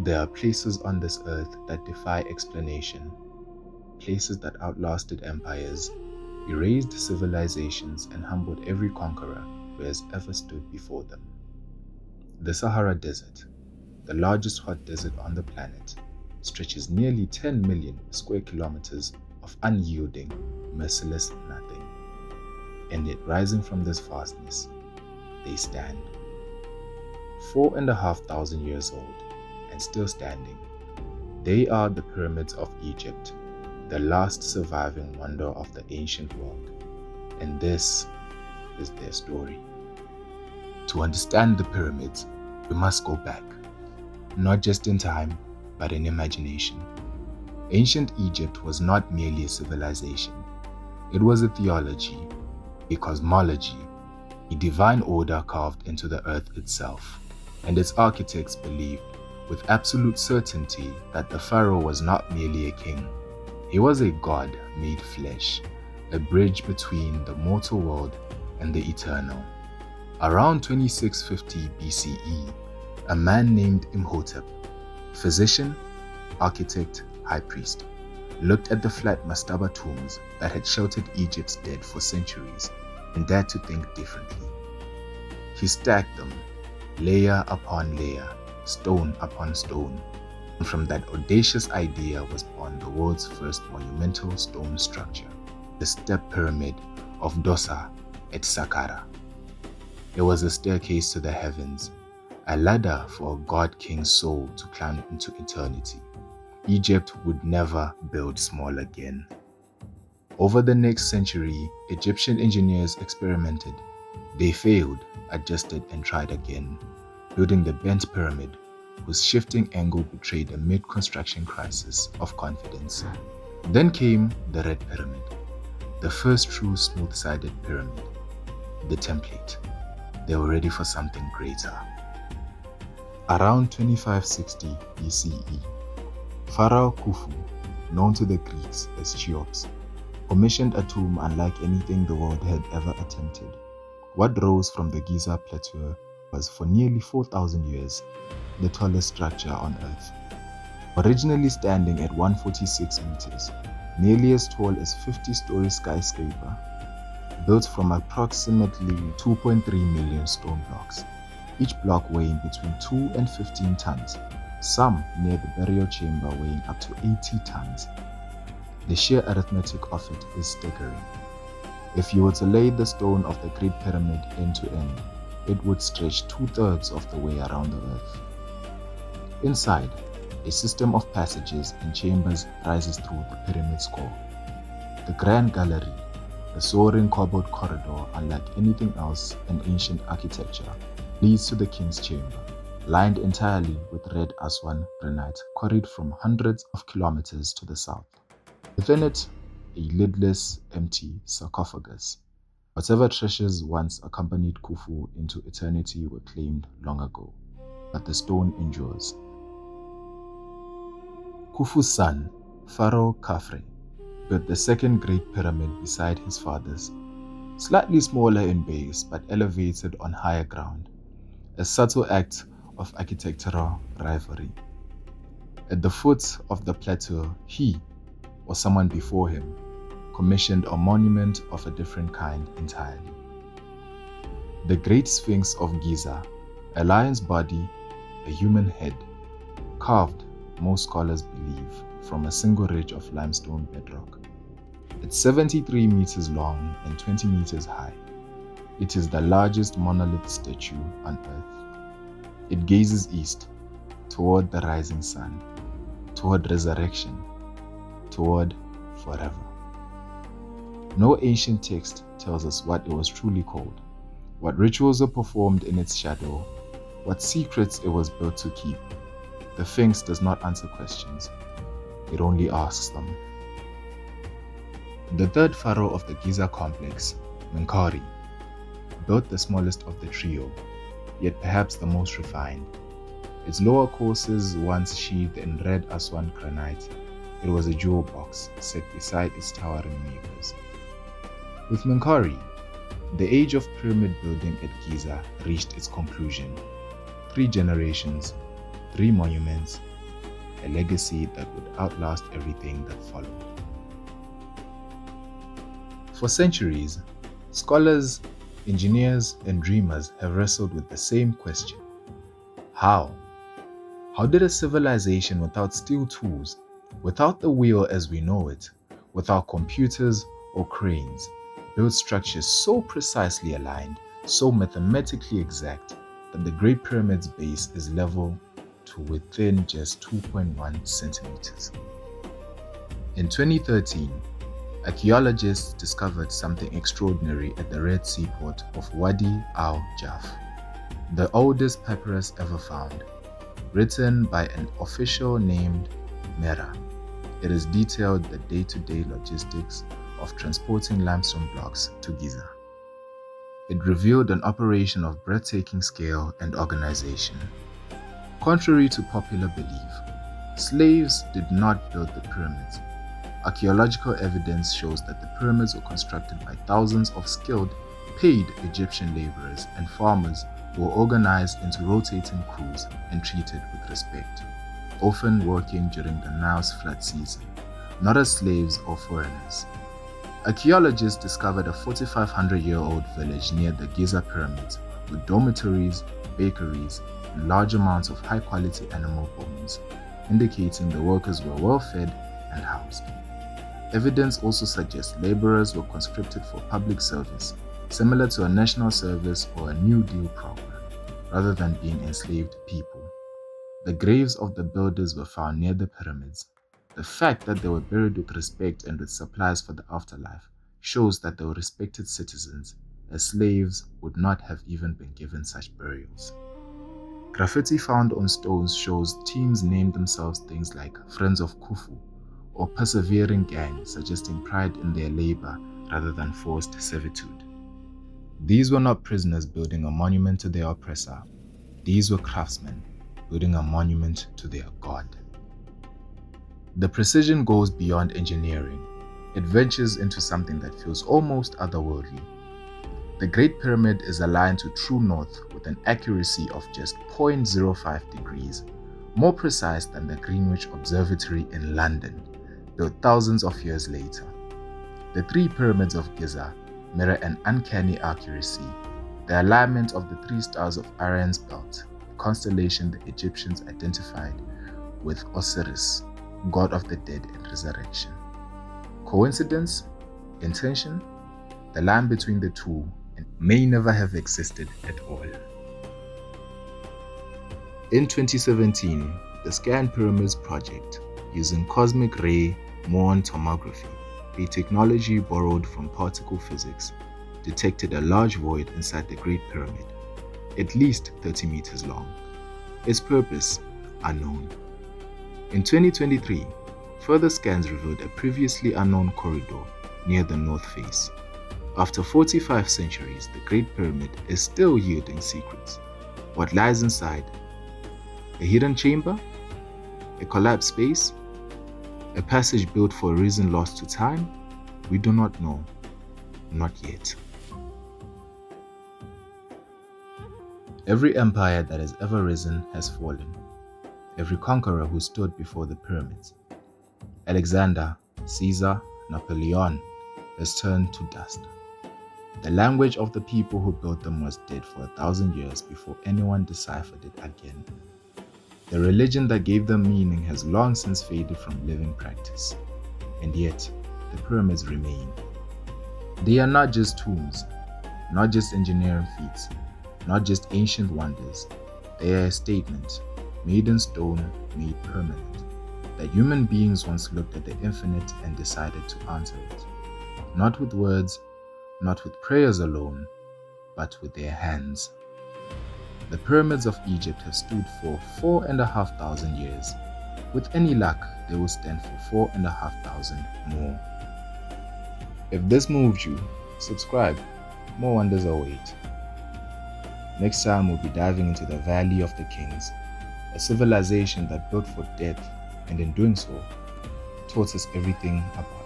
There are places on this earth that defy explanation, places that outlasted empires, erased civilizations, and humbled every conqueror who has ever stood before them. The Sahara Desert, the largest hot desert on the planet, stretches nearly 10 million square kilometers of unyielding, merciless nothing. And yet, rising from this vastness, they stand. 4,500 years old and still standing. They are the pyramids of Egypt, the last surviving wonder of the ancient world. And this is their story. To understand the pyramids, we must go back, not just in time, but in imagination. Ancient Egypt was not merely a civilization. It was a theology, a cosmology, a divine order carved into the earth itself. And its architects believed with absolute certainty that the pharaoh was not merely a king. He was a god made flesh, a bridge between the mortal world and the eternal. Around 2650 BCE, a man named Imhotep, physician, architect, high priest, looked at the flat mastaba tombs that had sheltered Egypt's dead for centuries and dared to think differently. He stacked them, layer upon layer, stone upon stone, and from that audacious idea was born the world's first monumental stone structure, the Step Pyramid of Djoser at Saqqara. It was a staircase to the heavens, a ladder for a god-king's soul to climb into eternity. Egypt would never build small again. Over the next century, Egyptian engineers experimented. They failed, adjusted, and tried again, building the bent pyramid, whose shifting angle betrayed a mid-construction crisis of confidence. Then came the Red Pyramid, the first true smooth-sided pyramid, the template. They were ready for something greater. Around 2560 BCE, Pharaoh Khufu, known to the Greeks as Cheops, commissioned a tomb unlike anything the world had ever attempted. What rose from the Giza plateau was for nearly 4,000 years the tallest structure on Earth. Originally standing at 146 meters, nearly as tall as 50-story skyscraper, built from approximately 2.3 million stone blocks, each block weighing between 2 and 15 tons, some near the burial chamber weighing up to 80 tons. The sheer arithmetic of it is staggering. If you were to lay the stone of the Great Pyramid end to end, it would stretch 2/3 of the way around the Earth. Inside, a system of passages and chambers rises through the pyramid's core. The Grand Gallery, a soaring cobbled corridor unlike anything else in ancient architecture, leads to the king's chamber, lined entirely with red Aswan granite quarried from hundreds of kilometers to the south. Within it, a lidless, empty sarcophagus. Whatever treasures once accompanied Khufu into eternity were claimed long ago, but the stone endures. Khufu's son, Pharaoh Khafre, built the second Great Pyramid beside his father's, slightly smaller in base but elevated on higher ground, a subtle act of architectural rivalry. At the foot of the plateau, he, or someone before him, commissioned a monument of a different kind entirely. The Great Sphinx of Giza, a lion's body, a human head, carved, most scholars believe, from a single ridge of limestone bedrock. It's 73 meters long and 20 meters high. It is the largest monolith statue on Earth. It gazes east, toward the rising sun, toward resurrection, toward forever. No ancient text tells us what it was truly called, what rituals were performed in its shadow, what secrets it was built to keep. The Sphinx does not answer questions, it only asks them. The third pharaoh of the Giza complex, Menkaure, built the smallest of the trio, yet perhaps the most refined. Its lower courses once sheathed in red Aswan granite, it was a jewel box set beside its towering neighbors. With Menkaure, the age of pyramid building at Giza reached its conclusion. 3 generations, 3 monuments, a legacy that would outlast everything that followed. For centuries, scholars, engineers, and dreamers have wrestled with the same question. How? How did a civilization without steel tools, without the wheel as we know it, without computers or cranes, build structures so precisely aligned, so mathematically exact, that the Great Pyramid's base is level to within just 2.1 centimeters? In 2013, archaeologists discovered something extraordinary at the Red Sea port of Wadi al-Jaf, the oldest papyrus ever found, written by an official named Mera. It has detailed the day-to-day logistics of transporting limestone blocks to Giza. It revealed an operation of breathtaking scale and organization. Contrary to popular belief, slaves did not build the pyramids. Archaeological evidence shows that the pyramids were constructed by thousands of skilled, paid Egyptian laborers and farmers who were organized into rotating crews and treated with respect, often working during the Nile's flood season, not as slaves or foreigners. Archaeologists discovered a 4,500-year-old village near the Giza pyramids with dormitories, bakeries, and large amounts of high-quality animal bones, indicating the workers were well-fed and housed. Evidence also suggests laborers were conscripted for public service, similar to a national service or a New Deal program, rather than being enslaved people. The graves of the builders were found near the pyramids. The fact that they were buried with respect and with supplies for the afterlife shows that they were respected citizens, as slaves would not have even been given such burials. Graffiti found on stones shows teams named themselves things like Friends of Khufu or Persevering Gang, suggesting pride in their labor rather than forced servitude. These were not prisoners building a monument to their oppressor. These were craftsmen building a monument to their god. The precision goes beyond engineering. It ventures into something that feels almost otherworldly. The Great Pyramid is aligned to true north with an accuracy of just 0.05 degrees, more precise than the Greenwich Observatory in London, built thousands of years later. The three pyramids of Giza mirror an uncanny accuracy. The alignment of the three stars of Orion's belt, a constellation the Egyptians identified with Osiris, god of the dead and resurrection. Coincidence? Intention? The line between the two may never have existed at all. In 2017, the Scan Pyramids project, using cosmic ray muon tomography, a technology borrowed from particle physics, detected a large void inside the Great Pyramid, at least 30 meters long. Its purpose, unknown. In 2023, further scans revealed a previously unknown corridor near the north face. After 45 centuries, the Great Pyramid is still yielding secrets. What lies inside? A hidden chamber? A collapsed space? A passage built for a reason lost to time? We do not know. Not yet. Every empire that has ever risen has fallen. Every conqueror who stood before the pyramids, Alexander, Caesar, Napoleon, has turned to dust. The language of the people who built them was dead for 1,000 years before anyone deciphered it again. The religion that gave them meaning has long since faded from living practice. And yet, the pyramids remain. They are not just tombs, not just engineering feats, not just ancient wonders. They are a statement, made in stone, made permanent, that human beings once looked at the infinite and decided to answer it. Not with words, not with prayers alone, but with their hands. The pyramids of Egypt have stood for 4,500 years. With any luck, they will stand for 4,500 more. If this moved you, subscribe. More wonders await. Next time we'll be diving into the Valley of the Kings, a civilization that built for death and in doing so, taught us everything about